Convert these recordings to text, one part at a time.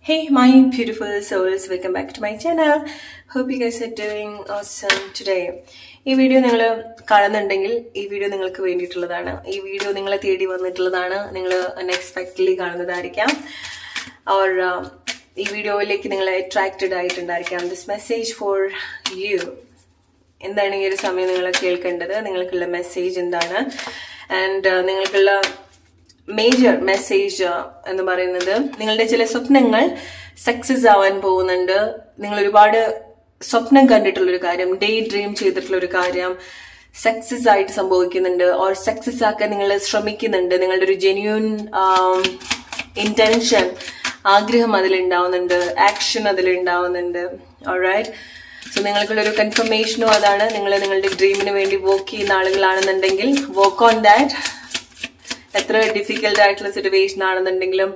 Hey my beautiful souls, welcome back to my channel. Hope you guys are doing awesome today. ഈ video നിങ്ങൾ കാണുന്നുണ്ടെങ്കിൽ ഈ video നിങ്ങൾക്ക് വേണ്ടിയിട്ടുള്ളതാണ്. ഈ വീഡിയോ നിങ്ങളെ തേടി വന്നിട്ടുള്ളതാണ്. നിങ്ങൾ അൺഎക്സ്പെക്റ്റഡ്ലി കാണുന്നതായിരിക്കാം. ഓർ ഈ വീഡിയോയിലേക്ക് നിങ്ങൾ അട്രാക്റ്റഡ് ആയിട്ടുണ്ടായിരിക്കാം. This message for you. എന്താണ് ഈ ഒരു സമയം നിങ്ങൾ കേൾക്കേണ്ടത്? നിങ്ങൾക്കുള്ള മെസ്സേജ് എന്താണ്? ആൻഡ് നിങ്ങൾക്കുള്ള മേജർ മെസ്സേജ് എന്ന് പറയുന്നത് നിങ്ങളുടെ ചില സ്വപ്നങ്ങൾ സക്സസ് ആവാൻ പോകുന്നുണ്ട്. നിങ്ങൾ ഒരുപാട് സ്വപ്നം കണ്ടിട്ടുള്ളൊരു കാര്യം, ഡേ ഡ്രീം ചെയ്തിട്ടുള്ളൊരു കാര്യം സക്സസ് ആയിട്ട് സംഭവിക്കുന്നുണ്ട്. ഓർ സക്സസ് ആക്കാൻ നിങ്ങൾ ശ്രമിക്കുന്നുണ്ട്. നിങ്ങളുടെ ഒരു ജെന്യൂൻ ഇന്റൻഷൻ, ആഗ്രഹം അതിലുണ്ടാവുന്നുണ്ട്, ആക്ഷൻ അതിലുണ്ടാവുന്നുണ്ട്. ഓൾറൈറ്റ്, സോ നിങ്ങൾക്കുള്ളൊരു കൺഫർമേഷനും അതാണ്. നിങ്ങൾ നിങ്ങളുടെ ഡ്രീമിന് വേണ്ടി വർക്ക് ചെയ്യുന്ന ആളുകളാണെന്നുണ്ടെങ്കിൽ വർക്ക് ഓൺ ദാറ്റ്. എത്ര ഡിഫിക്കൽട്ട് ആയിട്ടുള്ള സിറ്റുവേഷൻ ആണെന്നുണ്ടെങ്കിലും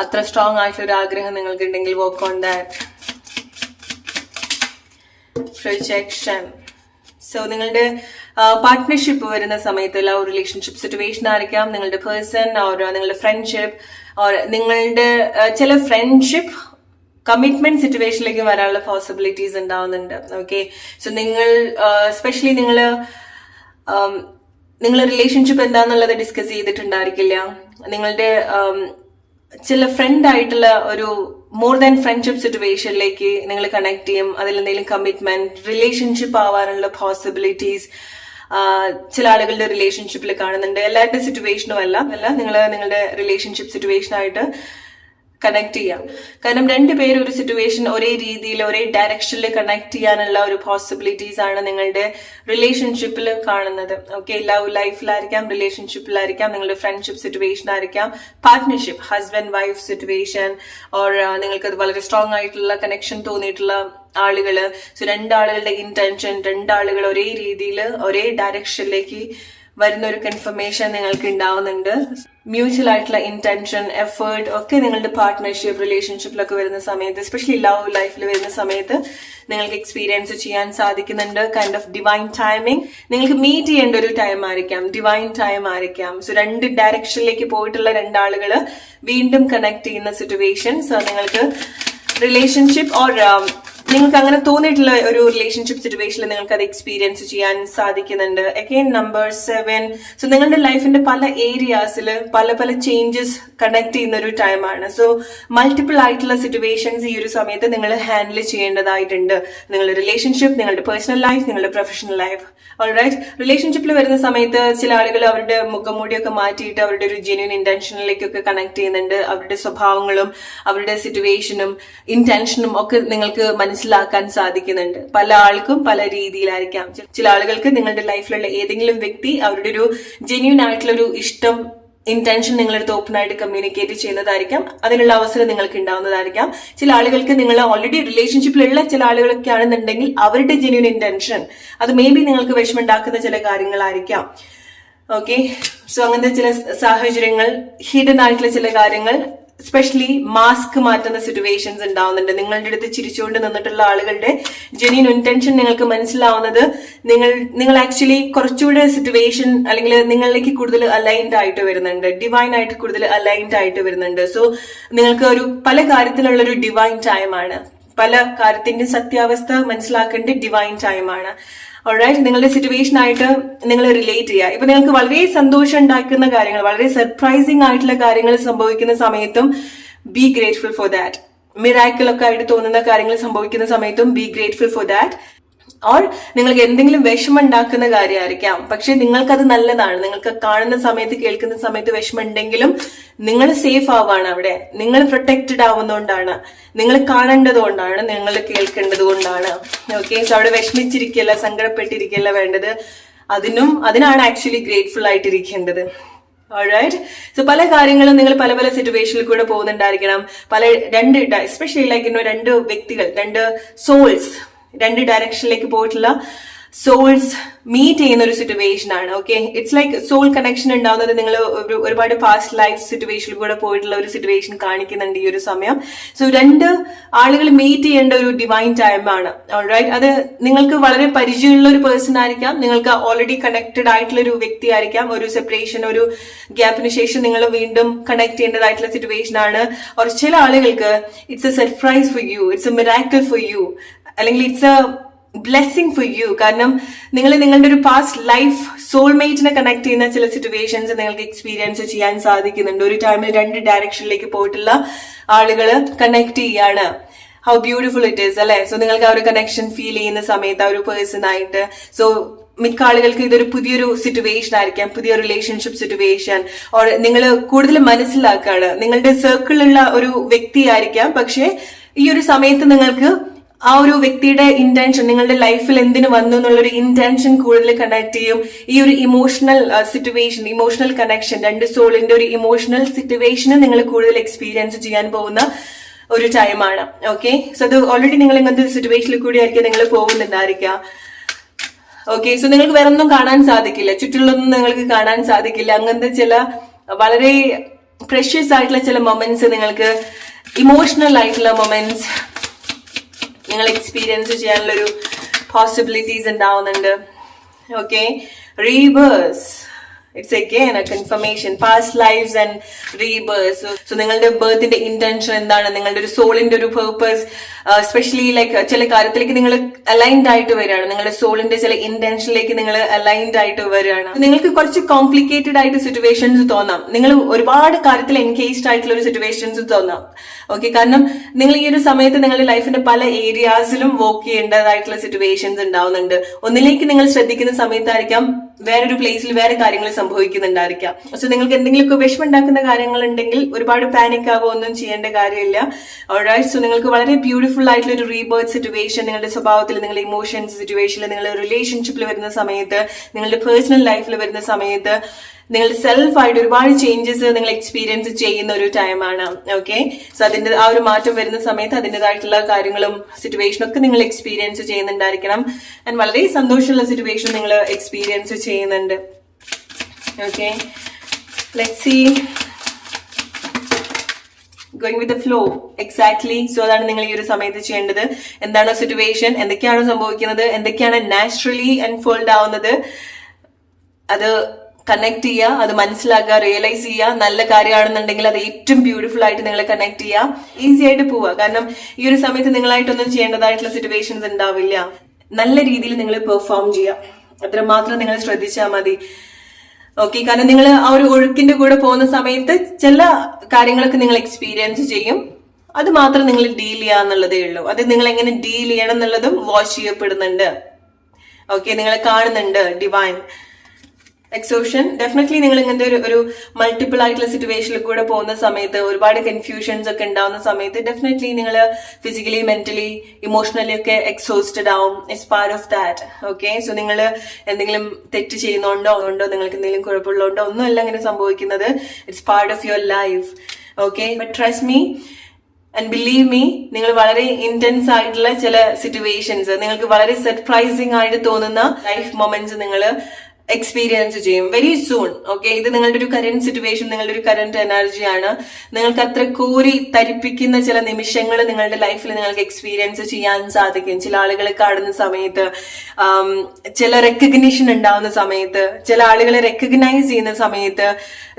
അത്ര സ്ട്രോങ് ആയിട്ടുള്ള ഒരു ആഗ്രഹം നിങ്ങൾക്കുണ്ടെങ്കിൽ work on that. Projection. So നിങ്ങളുടെ പാർട്ട്ണർഷിപ്പ് വരുന്ന സമയത്ത് ലവ് റിലേഷൻഷിപ്പ് സിറ്റുവേഷൻ ആയിരിക്കാം, നിങ്ങളുടെ പേഴ്സൺ ഓർ നിങ്ങളുടെ ഫ്രണ്ട്ഷിപ്പ് ഓർ നിങ്ങളുടെ ചില ഫ്രണ്ട്ഷിപ്പ് കമ്മിറ്റ്മെന്റ് സിറ്റുവേഷനിലേക്ക് വരാനുള്ള പോസിബിലിറ്റീസ് ഉണ്ടാവുന്നുണ്ട്. ഓക്കെ, സോ നിങ്ങൾ എസ്പെഷ്യലി നിങ്ങൾ റിലേഷൻഷിപ്പ് എന്താന്നുള്ളത് ഡിസ്കസ് ചെയ്തിട്ടുണ്ടായിരിക്കില്ല. നിങ്ങളുടെ ചില ഫ്രണ്ട് ആയിട്ടുള്ള ഒരു മോർ ദാൻ ഫ്രണ്ട്ഷിപ്പ് സിറ്റുവേഷനിലേക്ക് നിങ്ങൾ കണക്ട് ചെയ്യും. അതിൽ എന്തെങ്കിലും കമ്മിറ്റ്മെന്റ് റിലേഷൻഷിപ്പ് ആവാനുള്ള പോസിബിലിറ്റീസ് ചില ആളുകളുടെ റിലേഷൻഷിപ്പിൽ കാണുന്നുണ്ട്. എല്ലാവരുടെ സിറ്റുവേഷനും അല്ല നിങ്ങൾ നിങ്ങളുടെ റിലേഷൻഷിപ്പ് സിറ്റുവേഷനായിട്ട് കണക്ട് ചെയ്യാം. കാരണം രണ്ടുപേരും ഒരു സിറ്റുവേഷൻ ഒരേ രീതിയിൽ ഒരേ ഡയറക്ഷനിൽ കണക്ട് ചെയ്യാനുള്ള ഒരു പോസിബിലിറ്റീസ് ആണ് നിങ്ങളുടെ റിലേഷൻഷിപ്പിൽ കാണുന്നത്. ഓക്കെ, ലവ് ലൈഫിലായിരിക്കാം, റിലേഷൻഷിപ്പിലായിരിക്കാം, നിങ്ങളുടെ ഫ്രണ്ട്ഷിപ്പ് സിറ്റുവേഷൻ ആയിരിക്കാം, partnership husband wife situation or നിങ്ങൾക്ക് അത് വളരെ സ്ട്രോങ് ആയിട്ടുള്ള കണക്ഷൻ തോന്നിയിട്ടുള്ള ആളുകള്. സോ രണ്ടാളുകളുടെ ഇന്റൻഷൻ, രണ്ടാളുകൾ ഒരേ രീതിയിൽ ഒരേ ഡയറക്ഷനിലേക്ക് വരുന്ന ഒരു കൺഫർമേഷൻ നിങ്ങൾക്ക് ഉണ്ടാവുന്നുണ്ട്. മ്യൂച്വൽ ആയിട്ടുള്ള ഇന്റൻഷൻ, എഫേർട്ട് ഒക്കെ നിങ്ങളുടെ പാർട്ട്ണർഷിപ്പ് റിലേഷൻഷിപ്പിലൊക്കെ വരുന്ന സമയത്ത്, എസ്പെഷ്യലി ലവ് ലൈഫിൽ വരുന്ന സമയത്ത് നിങ്ങൾക്ക് എക്സ്പീരിയൻസ് ചെയ്യാൻ സാധിക്കുന്നുണ്ട്. Kind of divine timing. നിങ്ങൾക്ക് മീറ്റ് ചെയ്യേണ്ട ഒരു ടൈം ആയിരിക്കാം, ഡിവൈൻ ടൈം ആയിരിക്കാം. സോ രണ്ട് ഡയറക്ഷനിലേക്ക് പോയിട്ടുള്ള രണ്ടാളുകള് വീണ്ടും കണക്ട് ചെയ്യുന്ന സിറ്റുവേഷൻ. സോ നിങ്ങൾക്ക് റിലേഷൻഷിപ്പ് ഓർ നിങ്ങൾക്ക് അങ്ങനെ തോന്നിയിട്ടുള്ള ഒരു റിലേഷൻഷിപ്പ് സിറ്റുവേഷനിൽ നിങ്ങൾക്ക് അത് എക്സ്പീരിയൻസ് ചെയ്യാൻ സാധിക്കുന്നുണ്ട്. Again number 7. സോ നിങ്ങളുടെ ലൈഫിന്റെ പല ഏരിയാസിൽ പല പല ചേഞ്ചസ് കണക്ട് ചെയ്യുന്ന ഒരു ടൈമാണ്. സോ മൾട്ടിപ്പിൾ ആയിട്ടുള്ള സിറ്റുവേഷൻസ് ഈ ഒരു സമയത്ത് നിങ്ങൾ ഹാൻഡിൽ ചെയ്യേണ്ടതായിട്ടുണ്ട്. നിങ്ങളുടെ റിലേഷൻഷിപ്പ്, നിങ്ങളുടെ പേഴ്സണൽ ലൈഫ്, നിങ്ങളുടെ പ്രൊഫഷണൽ ലൈഫ്. ഓൾറൈറ്റ്, റിലേഷൻഷിപ്പിൽ വരുന്ന സമയത്ത് ചില ആളുകൾ അവരുടെ മുഖംമൂടിയൊക്കെ മാറ്റിയിട്ട് അവരുടെ ഒരു ജെന്യൂൻ ഇന്റൻഷനിലേക്കൊക്കെ കണക്ട് ചെയ്യുന്നുണ്ട്. അവരുടെ സ്വഭാവങ്ങളും അവരുടെ സിറ്റുവേഷനും ഇന്റൻഷനും ഒക്കെ നിങ്ങൾക്ക് മനസ്സിലാക്കാൻ സാധിക്കുന്നുണ്ട്. പല ആൾക്കും പല രീതിയിലായിരിക്കാം. ചില ആളുകൾക്ക് നിങ്ങളുടെ ലൈഫിലുള്ള ഏതെങ്കിലും വ്യക്തി അവരുടെ ഒരു ജെന്യൂൻ ആയിട്ടുള്ള ഒരു ഇഷ്ടം, ഇന്റൻഷൻ നിങ്ങളടുത്ത് ഓപ്പൺ ആയിട്ട് കമ്മ്യൂണിക്കേറ്റ് ചെയ്യുന്നതായിരിക്കാം. അതിനുള്ള അവസരം നിങ്ങൾക്ക് ഉണ്ടാവുന്നതായിരിക്കാം. ചില ആളുകൾക്ക് നിങ്ങൾ ഓൾറെഡി റിലേഷൻഷിപ്പിലുള്ള ചില ആളുകളൊക്കെ ആണെന്നുണ്ടെങ്കിൽ അവരുടെ ജെന്യൂൻ ഇന്റൻഷൻ അത് മേ ബി നിങ്ങൾക്ക് വിഷമമുണ്ടാക്കുന്ന ചില കാര്യങ്ങളായിരിക്കാം. ഓക്കെ, സോ അങ്ങനത്തെ ചില സാഹചര്യങ്ങൾ, ഹിഡൻ ആയിട്ടുള്ള ചില കാര്യങ്ങൾ, എസ്പെഷ്യലി മാസ്ക് മാറ്റുന്ന സിറ്റുവേഷൻസ് ഉണ്ടാവുന്നുണ്ട്. നിങ്ങളുടെ അടുത്ത് ചിരിച്ചുകൊണ്ട് നിന്നിട്ടുള്ള ആളുകളുടെ ജെന്യൂൻ ഇന്റൻഷൻ നിങ്ങൾക്ക് മനസ്സിലാവുന്നത് നിങ്ങൾ ആക്ച്വലി കുറച്ചുകൂടെ സിറ്റുവേഷൻ അല്ലെങ്കിൽ നിങ്ങളിലേക്ക് കൂടുതൽ അലൈൻഡ് ആയിട്ട് വരുന്നുണ്ട്, ഡിവൈൻ ആയിട്ട് കൂടുതൽ അലൈൻഡ് ആയിട്ട് വരുന്നുണ്ട്. സോ നിങ്ങൾക്ക് ഒരു പല കാര്യത്തിലുള്ള ഒരു ഡിവൈൻ ടൈമാണ്. പല കാര്യത്തിന്റെ സത്യാവസ്ഥ മനസ്സിലാക്കേണ്ട ഡിവൈൻ ടൈമാണ്. ഓൾറൈറ്റ്, നിങ്ങളുടെ സിറ്റുവേഷൻ ആയിട്ട് നിങ്ങൾ റിലേറ്റ് ചെയ്യുക. ഇപ്പൊ നിങ്ങൾക്ക് വളരെ സന്തോഷം ഉണ്ടാക്കുന്ന കാര്യങ്ങൾ, വളരെ സർപ്രൈസിങ് ആയിട്ടുള്ള കാര്യങ്ങൾ സംഭവിക്കുന്ന സമയത്തും B grateful for that. Miracle ഒക്കെ ആയിട്ട് തോന്നുന്ന കാര്യങ്ങൾ സംഭവിക്കുന്ന സമയത്തും B grateful for that. Or നിങ്ങൾക്ക് എന്തെങ്കിലും വിഷമം ഉണ്ടാക്കുന്ന കാര്യമായിരിക്കാം, പക്ഷെ നിങ്ങൾക്കത് നല്ലതാണ്. നിങ്ങൾക്ക് കാണുന്ന സമയത്ത് കേൾക്കുന്ന സമയത്ത് വിഷമം ഉണ്ടെങ്കിലും നിങ്ങൾ സേഫ് ആവാണ് അവിടെ. നിങ്ങൾ പ്രൊട്ടക്റ്റഡ് ആവുന്നതുകൊണ്ടാണ്, നിങ്ങൾ കാണേണ്ടതുകൊണ്ടാണ്, നിങ്ങൾ കേൾക്കേണ്ടത് കൊണ്ടാണ്. ഓക്കെ, സോ അവിടെ വിഷമിച്ചിരിക്കല്ല, സങ്കടപ്പെട്ടിരിക്കല്ല വേണ്ടത്. അതിനാണ് ആക്ച്വലി ഗ്രേറ്റ്ഫുൾ ആയിട്ടിരിക്കേണ്ടത്. ഓൾറൈറ്റ്, സോ പല കാര്യങ്ങളും നിങ്ങൾ പല പല സിറ്റുവേഷനിൽ കൂടെ പോകുന്നുണ്ടായിരിക്കണം. എസ്പെഷ്യലി ലൈക്ക് രണ്ട് വ്യക്തികൾ, രണ്ട് സോൾസ് രണ്ട് ഡയറക്ഷനിലേക്ക് പോയിട്ടുള്ള സോൾസ് മീറ്റ് ചെയ്യുന്ന ഒരു സിറ്റുവേഷൻ ആണ്. Okay, it's like soul connection ഉണ്ടാവുന്നത് നിങ്ങൾ ഒരുപാട് പാസ്റ്റ് ലൈഫ് സിറ്റുവേഷനിൽ കൂടെ പോയിട്ടുള്ള ഒരു സിറ്റുവേഷൻ കാണിക്കുന്നുണ്ട് ഈ ഒരു സമയം. സോ രണ്ട് ആളുകൾ മീറ്റ് ചെയ്യേണ്ട ഒരു ഡിവൈൻ ടൈമാണ്. ഓൾറൈറ്റ്, അത് നിങ്ങൾക്ക് വളരെ പരിചയമുള്ള ഒരു പേഴ്സൺ ആയിരിക്കാം, നിങ്ങൾക്ക് ഓൾറെഡി കണക്റ്റഡ് ആയിട്ടുള്ള ഒരു വ്യക്തി ആയിരിക്കാം. ഒരു സെപ്പറേഷൻ, ഒരു ഗ്യാപ്പിന് ശേഷം നിങ്ങൾ വീണ്ടും കണക്ട് ചെയ്യേണ്ടതായിട്ടുള്ള സിറ്റുവേഷൻ ആണ്. ഓർ ചില ആളുകൾക്ക് it's a surprise for you, it's a miracle for you, അല്ലെങ്കിൽ it's a blessing for you. കാരണം നിങ്ങൾ നിങ്ങളുടെ ഒരു പാസ്റ്റ് ലൈഫ് സോൾമേറ്റിനെ കണക്ട് ചെയ്യുന്ന ചില സിറ്റുവേഷൻസ് നിങ്ങൾക്ക് എക്സ്പീരിയൻസ് ചെയ്യാൻ സാധിക്കുന്നുണ്ട്. ഒരു ടൈമിൽ രണ്ട് ഡയറക്ഷനിലേക്ക് പോയിട്ടുള്ള ആളുകൾ കണക്ട് ചെയ്യാണ്. ഹൗ ബ്യൂട്ടിഫുൾ ഇറ്റ് ഈസ് അല്ലെ? സോ നിങ്ങൾക്ക് ആ ഒരു കണക്ഷൻ ഫീൽ ചെയ്യുന്ന സമയത്ത് ആ ഒരു പേഴ്സൺ ആയിട്ട്, സോ മിക്ക ആളുകൾക്ക് ഇതൊരു പുതിയൊരു സിറ്റുവേഷൻ ആയിരിക്കാം, പുതിയ റിലേഷൻഷിപ്പ് സിറ്റുവേഷൻ. ഓർ നിങ്ങൾ കൂടുതൽ മനസ്സിലാക്കാണ്, നിങ്ങളുടെ സർക്കിളിലുള്ള ഒരു വ്യക്തി ആയിരിക്കാം, പക്ഷെ ഈ ഒരു സമയത്ത് നിങ്ങൾക്ക് ആ ഒരു വ്യക്തിയുടെ ഇന്റൻഷൻ, നിങ്ങളുടെ ലൈഫിൽ എന്തിനു വന്നു എന്നുള്ളൊരു ഇന്റൻഷൻ കൂടുതൽ കണക്ട് ചെയ്യും. ഈ ഒരു ഇമോഷണൽ സിറ്റുവേഷൻ, ഇമോഷണൽ കണക്ഷൻ, രണ്ട് സോളിന്റെ ഒരു ഇമോഷണൽ സിറ്റുവേഷന് നിങ്ങൾ കൂടുതൽ എക്സ്പീരിയൻസ് ചെയ്യാൻ പോകുന്ന ഒരു ടൈമാണ്. ഓക്കെ, സോ അത് ഓൾറെഡി നിങ്ങൾ ഇങ്ങനത്തെ സിറ്റുവേഷനിൽ കൂടി ആയിരിക്കും നിങ്ങൾ പോകുന്നുണ്ടായിരിക്കാം. ഓക്കെ, സോ നിങ്ങൾക്ക് വേറെ ഒന്നും കാണാൻ സാധിക്കില്ല, ചുറ്റുള്ളൊന്നും നിങ്ങൾക്ക് കാണാൻ സാധിക്കില്ല. അങ്ങനത്തെ ചില വളരെ പ്രഷ്യസ് ആയിട്ടുള്ള ചില മൊമെന്റ്സ്, നിങ്ങൾക്ക് ഇമോഷണൽ ആയിട്ടുള്ള മൊമെന്റ്സ് നിങ്ങൾ എക്സ്പീരിയൻസ് ചെയ്യാനുള്ളൊരു പോസിബിലിറ്റീസ് ഉണ്ടാവുന്നുണ്ട്. Okay, rebirths, it's again a confirmation, past lifes and rebirths. So നിങ്ങളുടെ ബർത്തിന്റെ ഇന്റൻഷൻ എന്താണ്, നിങ്ങളുടെ ഒരു സോളിന്റെ ഒരു പേർപ്പസ്, സ്പെഷ്യലി ലൈക്ക് ചില കാര്യത്തിലേക്ക് നിങ്ങൾ അലൈൻഡ് ആയിട്ട് വരികയാണ്, നിങ്ങളുടെ സോളിന്റെ ചില ഇന്റൻഷനിലേക്ക് നിങ്ങൾ അലൈൻഡ് ആയിട്ട് വരികയാണ്. നിങ്ങൾക്ക് കുറച്ച് കോംപ്ലിക്കേറ്റഡ് ആയിട്ട് സിറ്റുവേഷൻസ് തോന്നാം, നിങ്ങൾ ഒരുപാട് കാര്യത്തിൽ എൻഗേജ്ഡ് ആയിട്ടുള്ള ഒരു സിറ്റുവേഷൻസ് തോന്നാം. ഓക്കെ, കാരണം നിങ്ങൾ ഈ ഒരു സമയത്ത് നിങ്ങളുടെ ലൈഫിന്റെ പല ഏരിയാസിലും വർക്ക് ചെയ്യേണ്ടതായിട്ടുള്ള സിറ്റുവേഷൻസ് ഉണ്ടാവുന്നുണ്ട്. ഒന്നിലേക്ക് നിങ്ങൾ ശ്രദ്ധിക്കുന്ന സമയത്തായിരിക്കാം വേറൊരു പ്ലേസിൽ വേറെ കാര്യങ്ങൾ സംഭവിക്കുന്നുണ്ടായിരിക്കാം. സോ നിങ്ങൾക്ക് എന്തെങ്കിലുമൊക്കെ വിഷമം ഉണ്ടാക്കുന്ന കാര്യങ്ങൾ ഉണ്ടെങ്കിൽ ഒരുപാട് പാനിക് ആവുക ഒന്നും ചെയ്യേണ്ട കാര്യമില്ല. ഓൾറൈറ്റ്, സോ നിങ്ങൾക്ക് വളരെ ബ്യൂട്ടിഫുൾ ആയിട്ടുള്ള ഒരു റീബർത്ത് സിറ്റുവേഷൻ നിങ്ങളുടെ സ്വഭാവത്തിൽ, നിങ്ങളുടെ ഇമോഷൻസ് സിറ്റുവേഷനിൽ, നിങ്ങളുടെ റിലേഷൻഷിപ്പിൽ വരുന്ന സമയത്ത്, നിങ്ങളുടെ പേഴ്സണൽ ലൈഫിൽ വരുന്ന സമയത്ത് നിങ്ങളുടെ സെൽഫായിട്ട് ഒരുപാട് ചേഞ്ചസ് നിങ്ങൾ എക്സ്പീരിയൻസ് ചെയ്യുന്ന ഒരു ടൈമാണ്. ഓക്കെ, സോ അതിന്റെ ആ ഒരു മാറ്റം വരുന്ന സമയത്ത് അതിൻ്റെതായിട്ടുള്ള കാര്യങ്ങളും സിറ്റുവേഷനും ഒക്കെ നിങ്ങൾ എക്സ്പീരിയൻസ് ചെയ്യുന്നുണ്ടായിരിക്കണം. ആൻഡ് വളരെ സന്തോഷമുള്ള സിറ്റുവേഷൻ നിങ്ങൾ എക്സ്പീരിയൻസ് ചെയ്യുന്നുണ്ട്. Okay, let's see, going with the flow. Exactly, so അതാണ് നിങ്ങൾ ഈ ഒരു സമയത്ത് ചെയ്യേണ്ടത്. എന്താണോ സിറ്റുവേഷൻ, എന്തൊക്കെയാണോ സംഭവിക്കുന്നത്, എന്തൊക്കെയാണ് നാച്ചുറലി അൺഫോൾഡ് ആവുന്നത്, അത് കണക്ട് ചെയ്യുക, അത് മനസ്സിലാക്കുക, റിയലൈസ് ചെയ്യുക. നല്ല കാര്യമാണെന്നുണ്ടെങ്കിൽ അത് ഏറ്റവും ബ്യൂട്ടിഫുൾ ആയിട്ട് നിങ്ങൾ കണക്ട് ചെയ്യുക, ഈസി ആയിട്ട് പോവുക. കാരണം ഈ ഒരു സമയത്ത് നിങ്ങളായിട്ടൊന്നും ചെയ്യേണ്ടതായിട്ടുള്ള സിറ്റുവേഷൻസ് ഉണ്ടാവില്ല. നല്ല രീതിയിൽ നിങ്ങൾ പെർഫോം ചെയ്യുക, അത്രമാത്രം നിങ്ങൾ ശ്രദ്ധിച്ചാൽ മതി. ഓക്കെ, കാരണം നിങ്ങൾ ആ ഒരു ഒഴുക്കിന്റെ കൂടെ പോകുന്ന സമയത്ത് ചില കാര്യങ്ങളൊക്കെ നിങ്ങൾ എക്സ്പീരിയൻസ് ചെയ്യും, അത് മാത്രം നിങ്ങൾ ഡീൽ ചെയ്യുക എന്നുള്ളതേ ഉള്ളൂ. അത് നിങ്ങൾ എങ്ങനെ ഡീൽ ചെയ്യണം എന്നുള്ളതും വാച്ച് ചെയ്യപ്പെടുന്നുണ്ട്. ഓക്കെ, നിങ്ങളെ കാണുന്നുണ്ട് ഡിവൈൻ. എക്സോഷൻ, ഡെഫിനറ്റ്ലി നിങ്ങൾ ഇങ്ങനത്തെ ഒരു മൾട്ടിപ്പിൾ ആയിട്ടുള്ള സിറ്റുവേഷനിൽ കൂടെ പോകുന്ന സമയത്ത്, ഒരുപാട് കൺഫ്യൂഷൻസ് ഒക്കെ ഉണ്ടാവുന്ന സമയത്ത് ഡെഫിനറ്റ്ലി നിങ്ങൾ ഫിസിക്കലി, മെന്റലി, ഇമോഷണലി ഒക്കെ എക്സോസ്റ്റഡ് ആവും. It's part of that. Okay, so നിങ്ങൾ എന്തെങ്കിലും തെറ്റ് ചെയ്യുന്നുണ്ടോ, നിങ്ങൾക്ക് എന്തെങ്കിലും കുഴപ്പമുള്ളതുകൊണ്ടോ ഒന്നുമല്ല അങ്ങനെ സംഭവിക്കുന്നത്. It's part of your life. Okay, but trust me and believe me, നിങ്ങൾ വളരെ ഇന്റൻസ് ആയിട്ടുള്ള ചില സിറ്റുവേഷൻസ്, നിങ്ങൾക്ക് വളരെ സർപ്രൈസിങ് ആയിട്ട് തോന്നുന്ന ലൈഫ് മൊമെന്റ്സ് നിങ്ങൾ എക്സ്പീരിയൻസ് ചെയ്യും വെരി സൂൺ. ഓക്കെ, ഇത് നിങ്ങളുടെ ഒരു കറന്റ് സിറ്റുവേഷൻ, നിങ്ങളുടെ ഒരു കറന്റ് എനർജിയാണ്. നിങ്ങൾക്ക് അത്ര കോരി തരിപ്പിക്കുന്ന ചില നിമിഷങ്ങൾ നിങ്ങളുടെ ലൈഫിൽ നിങ്ങൾക്ക് എക്സ്പീരിയൻസ് ചെയ്യാൻ സാധിക്കും. ചില ആളുകളെ കാണുന്ന സമയത്ത്, ചില റെക്കഗ്നിഷൻ ഉണ്ടാവുന്ന സമയത്ത്, ചില ആളുകളെ റെക്കഗ്നൈസ് ചെയ്യുന്ന സമയത്ത്,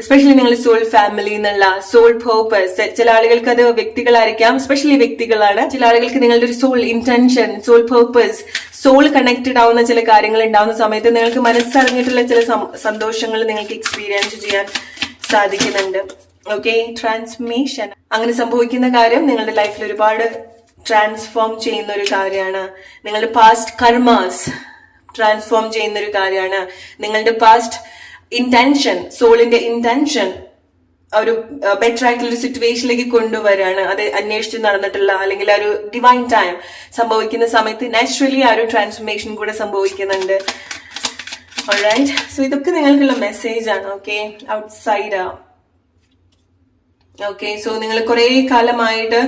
എസ്പെഷ്യലി നിങ്ങളുടെ സോൾ ഫാമിലി എന്നുള്ള സോൾ പേർപ്പസ്. ചില ആളുകൾക്ക് അത് വ്യക്തികളായിരിക്കാം, സ്പെഷ്യലി വ്യക്തികളാണ്. ചില ആളുകൾക്ക് നിങ്ങളുടെ ഒരു soul intention, soul purpose, soul connected ആവുന്ന ചില കാര്യങ്ങൾ ഉണ്ടാവുന്ന സമയത്ത് നിങ്ങൾക്ക് മനസ്സറിഞ്ഞിട്ടുള്ള ചില സന്തോഷങ്ങൾ നിങ്ങൾക്ക് എക്സ്പീരിയൻസ് ചെയ്യാൻ സാധിക്കുന്നുണ്ട്. ഓക്കെ, ട്രാൻസ്ഫർമേഷൻ അങ്ങനെ സംഭവിക്കുന്ന കാര്യം നിങ്ങളുടെ ലൈഫിൽ ഒരുപാട് ട്രാൻസ്ഫോം ചെയ്യുന്ന ഒരു കാര്യമാണ്. നിങ്ങളുടെ പാസ്റ്റ് കർമാസ് ട്രാൻസ്ഫോം ചെയ്യുന്ന ഒരു കാര്യമാണ്. നിങ്ങളുടെ പാസ്റ്റ് ഇന്റൻഷൻ, സോളിന്റെ ഇന്റൻഷൻ ഒരു ബെറ്റർ ആയിട്ടുള്ള ഒരു സിറ്റുവേഷനിലേക്ക് കൊണ്ടുവരാണ്. അത് അന്വേഷിച്ച് നടന്നിട്ടുള്ള, അല്ലെങ്കിൽ ആ ഒരു ഡിവൈൻ ടൈം സംഭവിക്കുന്ന സമയത്ത് നാച്ചുറലി ആ ഒരു ട്രാൻസ്ഫർമേഷൻ കൂടെ സംഭവിക്കുന്നുണ്ട്. ഓൾറൈറ്റ്, സോ ഇതൊക്കെ നിങ്ങൾക്കുള്ള മെസ്സേജ് ആണ്. Okay, outside. ഓക്കെ, സോ നിങ്ങൾ കുറെ കാലമായിട്ട്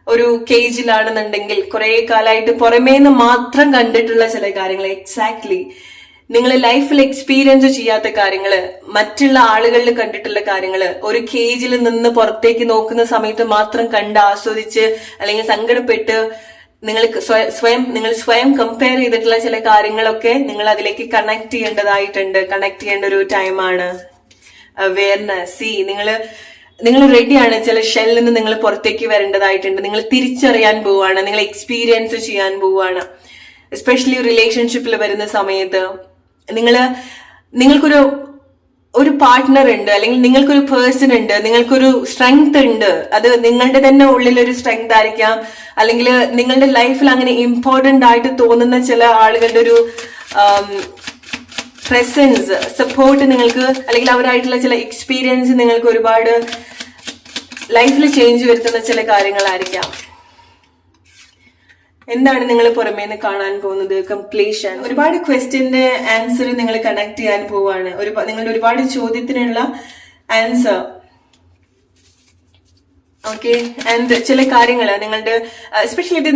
ഒരു കേജിലാണെന്നുണ്ടെങ്കിൽ കുറെ കാലമായിട്ട് പുറമേന്ന് മാത്രം കണ്ടിട്ടുള്ള ചില കാര്യങ്ങൾ, എക്സാക്ട്ലി നിങ്ങൾ ലൈഫിൽ എക്സ്പീരിയൻസ് ചെയ്യാത്ത കാര്യങ്ങള്, മറ്റുള്ള ആളുകളിൽ കണ്ടിട്ടുള്ള കാര്യങ്ങള്, ഒരു കേജിൽ നിന്ന് പുറത്തേക്ക് നോക്കുന്ന സമയത്ത് മാത്രം കണ്ട് ആസ്വദിച്ച് അല്ലെങ്കിൽ സങ്കടപ്പെട്ട് നിങ്ങൾ സ്വയം കമ്പയർ ചെയ്തിട്ടുള്ള ചില കാര്യങ്ങളൊക്കെ നിങ്ങൾ അതിലേക്ക് കണക്ട് ചെയ്യേണ്ടതായിട്ടുണ്ട്. കണക്ട് ചെയ്യേണ്ട ഒരു ടൈമാണ്. അവെയർനെസ്. നിങ്ങൾ റെഡിയാണ്. ചില ഷെല്ലിൽ നിന്ന് നിങ്ങൾ പുറത്തേക്ക് വരേണ്ടതായിട്ടുണ്ട്. നിങ്ങൾ തിരിച്ചറിയാൻ പോവാണ്, നിങ്ങൾ എക്സ്പീരിയൻസ് ചെയ്യാൻ പോവാണ്. എസ്പെഷ്യലി റിലേഷൻഷിപ്പിൽ വരുന്ന സമയത്ത് നിങ്ങൾക്കൊരു പാർട്ട്ണർ ഉണ്ട്, അല്ലെങ്കിൽ നിങ്ങൾക്കൊരു പേഴ്സൺ ഉണ്ട്, നിങ്ങൾക്കൊരു സ്ട്രെങ്ത് ഉണ്ട്. അത് നിങ്ങളുടെ തന്നെ ഉള്ളിലൊരു സ്ട്രെങ്ത് ആയിരിക്കാം, അല്ലെങ്കിൽ നിങ്ങളുടെ ലൈഫിൽ അങ്ങനെ ഇമ്പോർട്ടന്റ് ആയിട്ട് തോന്നുന്ന ചില ആളുകളുടെ ഒരു പ്രസൻസ്, സപ്പോർട്ട് നിങ്ങൾക്ക്, അല്ലെങ്കിൽ അവരായിട്ടുള്ള ചില എക്സ്പീരിയൻസ് നിങ്ങൾക്ക് ഒരുപാട് ലൈഫിൽ ചേഞ്ച് വരുത്തുന്ന ചില കാര്യങ്ങളായിരിക്കാം. എന്താണ് നിങ്ങൾ പുറമേന്ന് കാണാൻ പോകുന്നത്? കംപ്ലീഷൻ. ഒരുപാട് ക്വസ്റ്റ്യന്റെ ആൻസർ നിങ്ങൾ കണക്ട് ചെയ്യാൻ പോവാണ്. നിങ്ങളുടെ ഒരുപാട് ചോദ്യത്തിനുള്ള ആൻസർ. ഓക്കെ. ആൻഡ് ചില കാര്യങ്ങൾ നിങ്ങളുടെ എസ്പെഷ്യലി ഇത്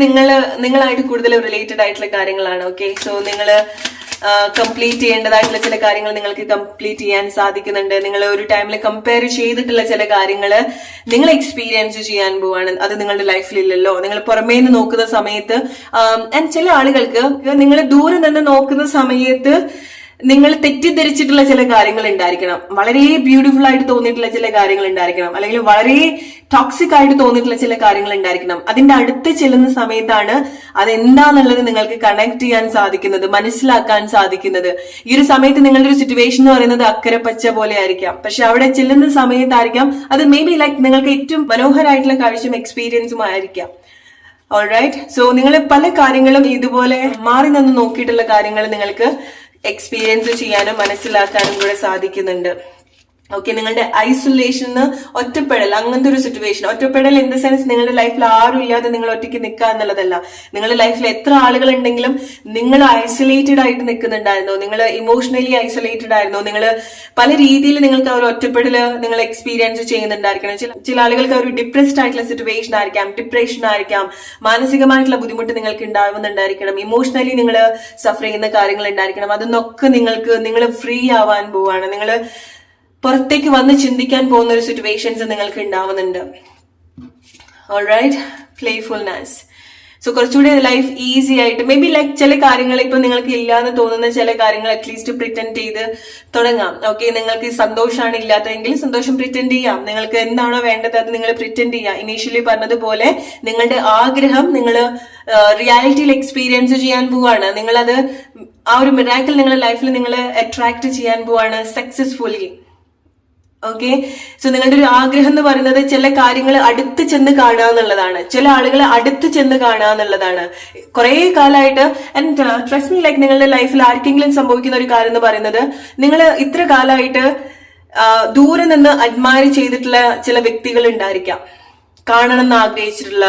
നിങ്ങളായിട്ട് കൂടുതൽ റിലേറ്റഡ് ആയിട്ടുള്ള കാര്യങ്ങളാണ്. ഓക്കെ. സോ കംപ്ലീറ്റ് ചെയ്യേണ്ടതായിട്ടുള്ള ചില കാര്യങ്ങൾ നിങ്ങൾക്ക് കംപ്ലീറ്റ് ചെയ്യാൻ സാധിക്കുന്നുണ്ട്. നിങ്ങൾ ഒരു ടൈമിൽ കമ്പയർ ചെയ്തിട്ടുള്ള ചില കാര്യങ്ങൾ നിങ്ങൾ എക്സ്പീരിയൻസ് ചെയ്യാൻ പോവാണ്. അത് നിങ്ങളുടെ ലൈഫിൽ ഇല്ലല്ലോ. നിങ്ങൾ പുറമേ നിന്ന് നോക്കുന്ന സമയത്ത് ആൻഡ് ചില ആളുകൾക്ക് നിങ്ങൾ ദൂരെ നിന്ന് നോക്കുന്ന സമയത്ത് നിങ്ങൾ തെറ്റിദ്ധരിച്ചിട്ടുള്ള ചില കാര്യങ്ങൾ ഉണ്ടായിരിക്കണം. വളരെ ബ്യൂട്ടിഫുൾ ആയിട്ട് തോന്നിയിട്ടുള്ള ചില കാര്യങ്ങൾ ഉണ്ടായിരിക്കണം, അല്ലെങ്കിൽ വളരെ ടോക്സിക് ആയിട്ട് തോന്നിയിട്ടുള്ള ചില കാര്യങ്ങൾ ഉണ്ടായിരിക്കണം. അതിന്റെ അടുത്ത് ചെല്ലുന്ന സമയത്താണ് അതെന്താന്നുള്ളത് നിങ്ങൾക്ക് കണക്ട് ചെയ്യാൻ സാധിക്കുന്നത്, മനസ്സിലാക്കാൻ സാധിക്കുന്നത്. ഈ ഒരു സമയത്ത് നിങ്ങളുടെ ഒരു സിറ്റുവേഷൻ എന്ന് പറയുന്നത് അക്കരെ പച്ച പോലെ ആയിരിക്കാം, പക്ഷെ അവിടെ ചെല്ലുന്ന സമയത്തായിരിക്കാം അത് മേ ബി ലൈക്ക് നിങ്ങൾക്ക് ഏറ്റവും മനോഹരമായിട്ടുള്ള കാഴ്ചയും എക്സ്പീരിയൻസും ആയിരിക്കാം. ഓൾറൈറ്റ്. സോ നിങ്ങൾ പല കാര്യങ്ങളും ഇതുപോലെ മാറി നിന്ന് നോക്കിയിട്ടുള്ള കാര്യങ്ങൾ നിങ്ങൾക്ക് എക്സ്പീരിയൻസ് ചെയ്യാനും മനസ്സിലാക്കാനും കൂടെ സാധിക്കുന്നുണ്ട്. ഓക്കെ. നിങ്ങളുടെ ഐസൊലേഷൻ, ഒറ്റപ്പെടൽ, അങ്ങനത്തെ ഒരു സിറ്റുവേഷൻ. ഒറ്റപ്പെടൽ ഇൻ ദ സെൻസ് നിങ്ങളുടെ ലൈഫിൽ ആരും ഇല്ലാതെ നിങ്ങൾ ഒറ്റയ്ക്ക് നിൽക്കുക എന്നുള്ളതല്ല. നിങ്ങളുടെ ലൈഫിൽ എത്ര ആളുകൾ ഉണ്ടെങ്കിലും നിങ്ങൾ ഐസൊലേറ്റഡ് ആയിട്ട് നിൽക്കുന്നുണ്ടായിരുന്നോ? നിങ്ങൾ ഇമോഷണലി ഐസൊലേറ്റഡ് ആയിരുന്നോ? നിങ്ങൾ പല രീതിയിൽ നിങ്ങൾക്ക് ആ ഒരു ഒറ്റപ്പെടൽ നിങ്ങൾ എക്സ്പീരിയൻസ് ചെയ്യുന്നുണ്ടായിരിക്കണം. ചില ആളുകൾക്ക് ഒരു ഡിപ്രസ്ഡ് ആയിട്ടുള്ള സിറ്റുവേഷൻ ആയിരിക്കാം, ഡിപ്രഷൻ ആയിരിക്കാം, മാനസികമായിട്ടുള്ള ബുദ്ധിമുട്ട് നിങ്ങൾക്ക് ഉണ്ടാവുന്നുണ്ടായിരിക്കണം, ഇമോഷണലി നിങ്ങൾ സഫർ ചെയ്യുന്ന കാര്യങ്ങൾ ഉണ്ടായിരിക്കണം. അതൊന്നൊക്കെ നിങ്ങൾ ഫ്രീ ആവാൻ പോവാണ്. നിങ്ങൾ പുറത്തേക്ക് വന്ന് ചിന്തിക്കാൻ പോകുന്ന ഒരു സിറ്റുവേഷൻസ് നിങ്ങൾക്ക് ഉണ്ടാവുന്നുണ്ട്. ഓൾറൈറ്റ്. പ്ലേഫുൾനെസ്. സോ കുറച്ചുകൂടി ലൈഫ് ഈസി ആയിട്ട് മേ ബി ലൈക്ക് ചില കാര്യങ്ങൾ ഇപ്പൊ നിങ്ങൾക്ക് ഇല്ലാന്ന് തോന്നുന്ന ചില കാര്യങ്ങൾ അറ്റ്ലീസ്റ്റ് പ്രിറ്റൻഡ് ചെയ്ത് തുടങ്ങാം. ഓക്കെ. നിങ്ങൾക്ക് സന്തോഷമാണ് ഇല്ലാത്തതെങ്കിൽ സന്തോഷം പ്രിറ്റൻഡ് ചെയ്യാം. നിങ്ങൾക്ക് എന്താണോ വേണ്ടത് അത് നിങ്ങൾ പ്രിറ്റൻഡ് ചെയ്യാം. ഇനീഷ്യലി പറഞ്ഞതുപോലെ നിങ്ങളുടെ ആഗ്രഹം നിങ്ങൾ റിയാലിറ്റിയിൽ എക്സ്പീരിയൻസ് ചെയ്യാൻ പോവാണ്. നിങ്ങളത് ആ ഒരു മിറാക്കിൾ നിങ്ങളുടെ ലൈഫിൽ നിങ്ങൾ അട്രാക്ട് ചെയ്യാൻ പോവാണ് സക്സസ്ഫുള്ളി. ഓക്കെ. സോ നിങ്ങളുടെ ഒരു ആഗ്രഹം എന്ന് പറയുന്നത് ചില കാര്യങ്ങൾ അടുത്ത് ചെന്ന് കാണുക എന്നുള്ളതാണ്. ചില ആളുകൾ അടുത്ത് ചെന്ന് കാണുക എന്നുള്ളതാണ്. കുറെ കാലമായിട്ട് ആൻഡ് ട്രസ്റ്റ് മീ ലൈക്ക് നിങ്ങളുടെ ലൈഫിൽ ആർക്കെങ്കിലും സംഭവിക്കുന്ന ഒരു കാര്യം എന്ന് പറയുന്നത് നിങ്ങൾ ഇത്ര കാലമായിട്ട് ദൂരെ നിന്ന് അഡ്മയർ ചെയ്തിട്ടുള്ള ചില വ്യക്തികൾ ഉണ്ടായിരിക്കാം. കാണണം എന്ന് ആഗ്രഹിച്ചിട്ടുള്ള,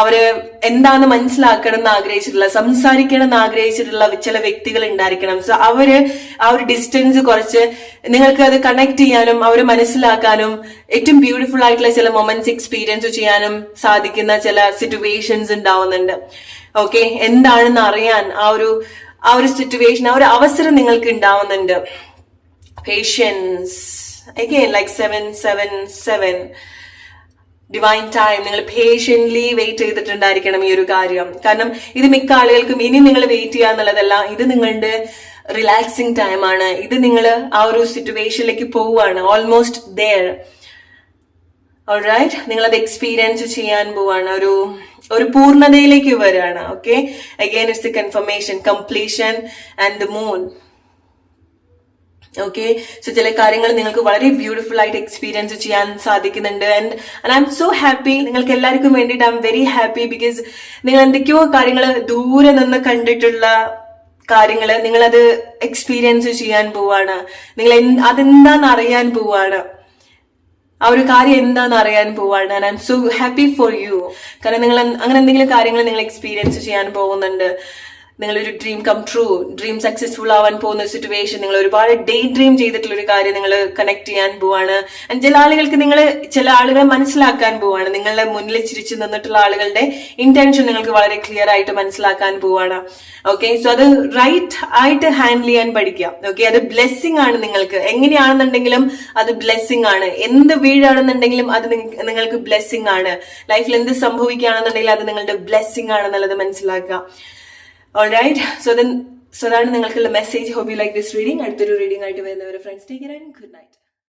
അവര് എന്താന്ന് മനസ്സിലാക്കണം എന്ന് ആഗ്രഹിച്ചിട്ടുള്ള, സംസാരിക്കണം എന്ന് ആഗ്രഹിച്ചിട്ടുള്ള ചില വ്യക്തികൾ ഉണ്ടായിരിക്കണം. സോ അവര് ആ ഒരു ഡിസ്റ്റൻസ് കുറച്ച് നിങ്ങൾക്ക് അത് കണക്ട് ചെയ്യാനും അവര് മനസ്സിലാക്കാനും ഏറ്റവും ബ്യൂട്ടിഫുൾ ആയിട്ടുള്ള ചില മൊമെന്റ്സ് എക്സ്പീരിയൻസ് ചെയ്യാനും സാധിക്കുന്ന ചില സിറ്റുവേഷൻസ് ഉണ്ടാവുന്നുണ്ട്. ഓക്കെ. എന്താണെന്ന് അറിയാൻ ആ ഒരു സിറ്റുവേഷൻ, ആ ഒരു അവസരം നിങ്ങൾക്ക് ഉണ്ടാവുന്നുണ്ട്. Patience. Again like 777 divine time. നിങ്ങൾ പേഷ്യന്റ്ലി വെയിറ്റ് ചെയ്തിട്ടുണ്ടായിരിക്കണം ഈ ഒരു കാര്യം. കാരണം ഇത് മിക്ക ആളുകൾക്കും ഇനി നിങ്ങൾ വെയിറ്റ് ചെയ്യാന്നുള്ളതല്ല, ഇത് നിങ്ങളുടെ റിലാക്സിങ് ടൈമാണ്. ഇത് നിങ്ങൾ ആ ഒരു സിറ്റുവേഷനിലേക്ക് പോവുകയാണ്. Almost there. ഓൾറൈറ്റ്. നിങ്ങളത് എക്സ്പീരിയൻസ് ചെയ്യാൻ പോവാണ്. ഒരു പൂർണ്ണതയിലേക്ക് വരികയാണ്. Okay. Again it's the confirmation, completion and the moon. Okay. So ചില കാര്യങ്ങൾ നിങ്ങൾക്ക് വളരെ ബ്യൂട്ടിഫുൾ ആയിട്ട് എക്സ്പീരിയൻസ് ചെയ്യാൻ സാധിക്കുന്നുണ്ട്. And I am so happy. നിങ്ങൾക്ക് എല്ലാവർക്കും വേണ്ടിയിട്ട് I am very happy. Because നിങ്ങൾ എന്തൊക്കെയോ കാര്യങ്ങൾ ദൂരെ നിന്ന് കണ്ടിട്ടുള്ള കാര്യങ്ങള് നിങ്ങളത് എക്സ്പീരിയൻസ് ചെയ്യാൻ പോവാണ്. നിങ്ങൾ അതെന്താന്ന് അറിയാൻ പോവാണ്. ആ ഒരു കാര്യം എന്താന്ന് അറിയാൻ പോവാണ്. And I am so happy for you. കാരണം നിങ്ങൾ അങ്ങനെ എന്തെങ്കിലും കാര്യങ്ങൾ നിങ്ങൾ എക്സ്പീരിയൻസ് ചെയ്യാൻ പോകുന്നുണ്ട്. നിങ്ങളൊരു dream come true, dream successful ആവാൻ പോകുന്ന ഒരു സിറ്റുവേഷൻ, നിങ്ങൾ ഒരുപാട് ഡേ ഡ്രീം ചെയ്തിട്ടുള്ള ഒരു കാര്യം നിങ്ങൾ കണക്ട് ചെയ്യാൻ പോവാണ്. ആൻഡ് ചില ആളുകളെ മനസ്സിലാക്കാൻ പോവാണ്. നിങ്ങളുടെ മുന്നിൽ ചിരിച്ചു നിന്നിട്ടുള്ള ആളുകളുടെ ഇന്റൻഷൻ നിങ്ങൾക്ക് വളരെ ക്ലിയർ ആയിട്ട് മനസ്സിലാക്കാൻ പോവാണ്. ഓക്കെ, സോ അത് റൈറ്റ് ആയിട്ട് ഹാൻഡിൽ ചെയ്യാൻ പഠിക്കാം. ഓക്കെ, അത് ബ്ലെസ്സിങ് ആണ് നിങ്ങൾക്ക്. എങ്ങനെയാണെന്നുണ്ടെങ്കിലും അത് ബ്ലെസ്സിങ് ആണ്. എന്ത് വീഴാണെന്നുണ്ടെങ്കിലും അത് നിങ്ങൾക്ക് ബ്ലെസ്സിങ് ആണ്. ലൈഫിൽ എന്ത് സംഭവിക്കുകയാണെന്നുണ്ടെങ്കിൽ അത് നിങ്ങളുടെ ബ്ലെസ്സിങ് ആണെന്നുള്ളത് മനസ്സിലാക്കുക. ഓൾറൈറ്റ്, സോ അതാണ് നിങ്ങൾക്കുള്ള message. Hope you like this reading. അടുത്തൊരു റീഡിംഗ് ആയിട്ട് വരുന്നവരെ friends, take care and good night.